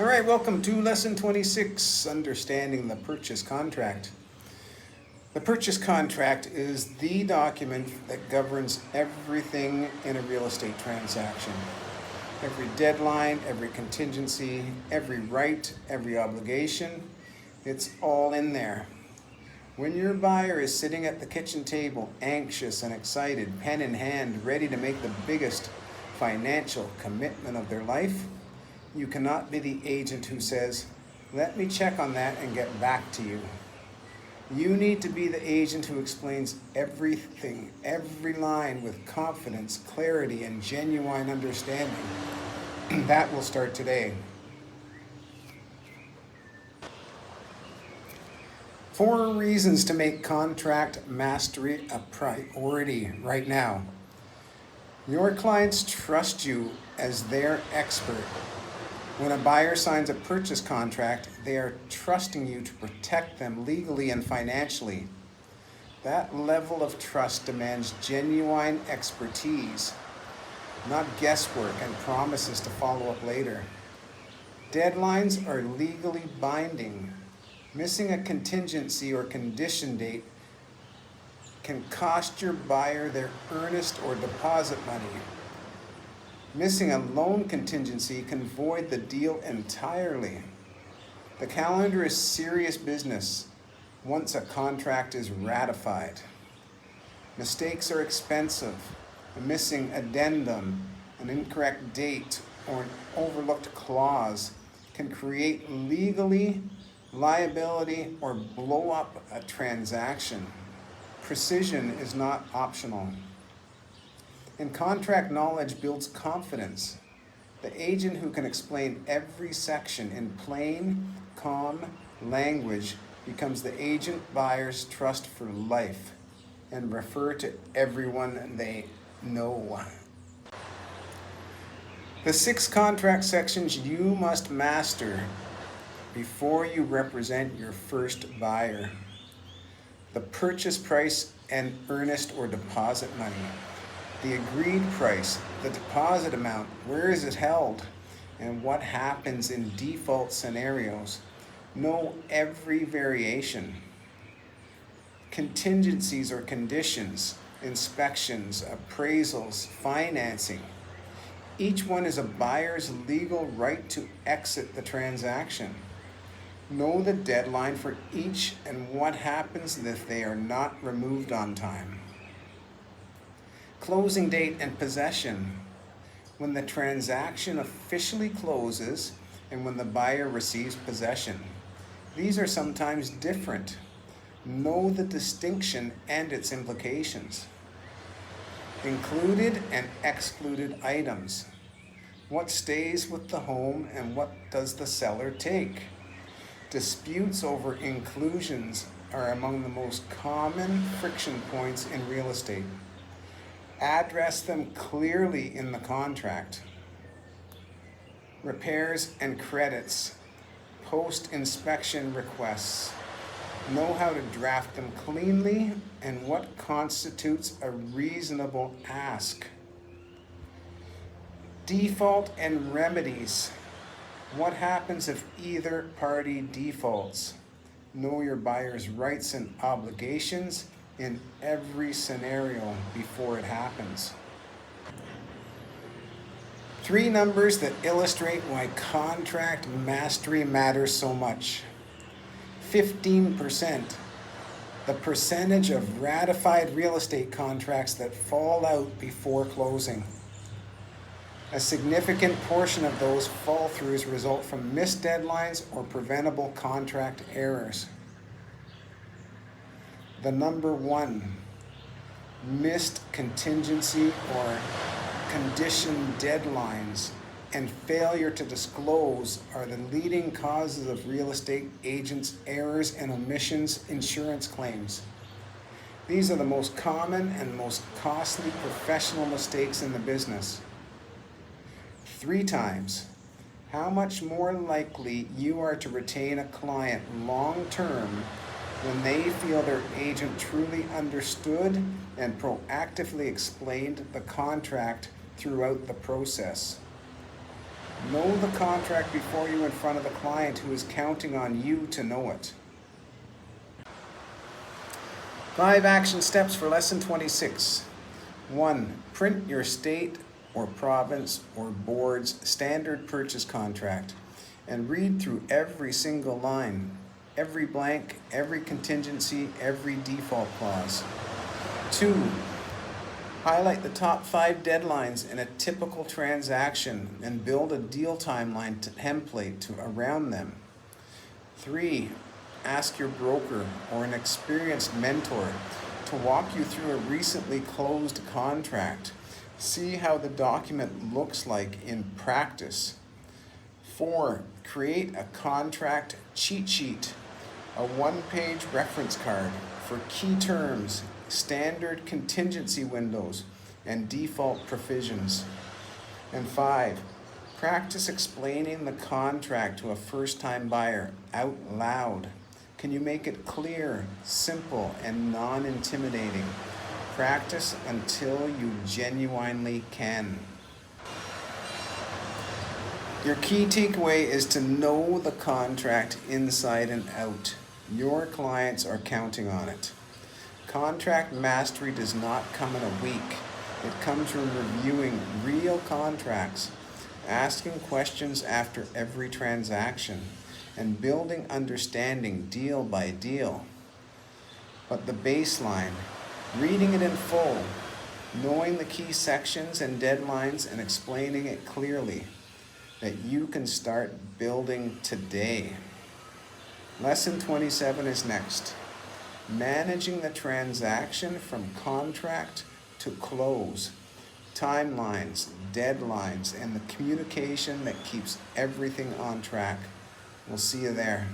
All right, welcome to Lesson 26, Understanding the Purchase Contract. The purchase contract is the document that governs everything in a real estate transaction. Every deadline, every contingency, every right, every obligation, it's all in there. When your buyer is sitting at the kitchen table, anxious and excited, pen in hand, ready to make the biggest financial commitment of their life, you cannot be the agent who says, "Let me check on that and get back to you." You need to be the agent who explains everything, every line with confidence, clarity, and genuine understanding. That will start today. 4 reasons to make contract mastery a priority right now. Your clients trust you as their expert. When a buyer signs a purchase contract, they are trusting you to protect them legally and financially. That level of trust demands genuine expertise, not guesswork and promises to follow up later. Deadlines are legally binding. Missing a contingency or condition date can cost your buyer their earnest or deposit money. Missing a loan contingency can void the deal entirely. The calendar is serious business once a contract is ratified. Mistakes are expensive. A missing addendum, an incorrect date, or an overlooked clause can create legally liability or blow up a transaction. Precision is not optional. And contract knowledge builds confidence. The agent who can explain every section in plain, calm language becomes the agent buyer's trust for life and refer to everyone they know. The 6 contract sections you must master before you represent your first buyer. The purchase price and earnest or deposit money. The agreed price, the deposit amount, where is it held, and what happens in default scenarios. Know every variation. Contingencies or conditions, inspections, appraisals, financing. Each one is a buyer's legal right to exit the transaction. Know the deadline for each and what happens if they are not removed on time. Closing date and possession. When the transaction officially closes and when the buyer receives possession. These are sometimes different. Know the distinction and its implications. Included and excluded items. What stays with the home and what does the seller take? Disputes over inclusions are among the most common friction points in real estate. Address them clearly in the contract. Repairs and credits. Post-inspection requests. Know how to draft them cleanly and what constitutes a reasonable ask. Default and remedies. What happens if either party defaults? Know your buyer's rights and obligations in every scenario before it happens. 3 numbers that illustrate why contract mastery matters so much. 15%, the percentage of ratified real estate contracts that fall out before closing. A significant portion of those fall-throughs result from missed deadlines or preventable contract errors. The number 1, missed contingency or condition deadlines and failure to disclose are the leading causes of real estate agents' errors and omissions insurance claims. These are the most common and most costly professional mistakes in the business. 3 times. How much more likely you are to retain a client long-term when they feel their agent truly understood and proactively explained the contract throughout the process. Know the contract before you in front of the client who is counting on you to know it. 5 action steps for lesson 26. 1. Print your state or province or board's standard purchase contract and read through every single line, every blank, every contingency, every default clause. 2. Highlight the top 5 deadlines in a typical transaction and build a deal timeline template around them. 3. Ask your broker or an experienced mentor to walk you through a recently closed contract. See how the document looks like in practice. 4. Create a contract cheat sheet, a 1-page reference card for key terms, standard contingency windows, and default provisions. And 5. Practice explaining the contract to a first-time buyer out loud. Can you make it clear, simple, and non-intimidating? Practice until you genuinely can. Your key takeaway is to know the contract inside and out. Your clients are counting on it. Contract mastery does not come in a week. It comes from reviewing real contracts, asking questions after every transaction, and building understanding deal by deal. But the baseline, reading it in full, knowing the key sections and deadlines and explaining it clearly, that you can start building today. Lesson 27 is next. Managing the transaction from contract to close. Timelines, deadlines, and the communication that keeps everything on track. We'll see you there.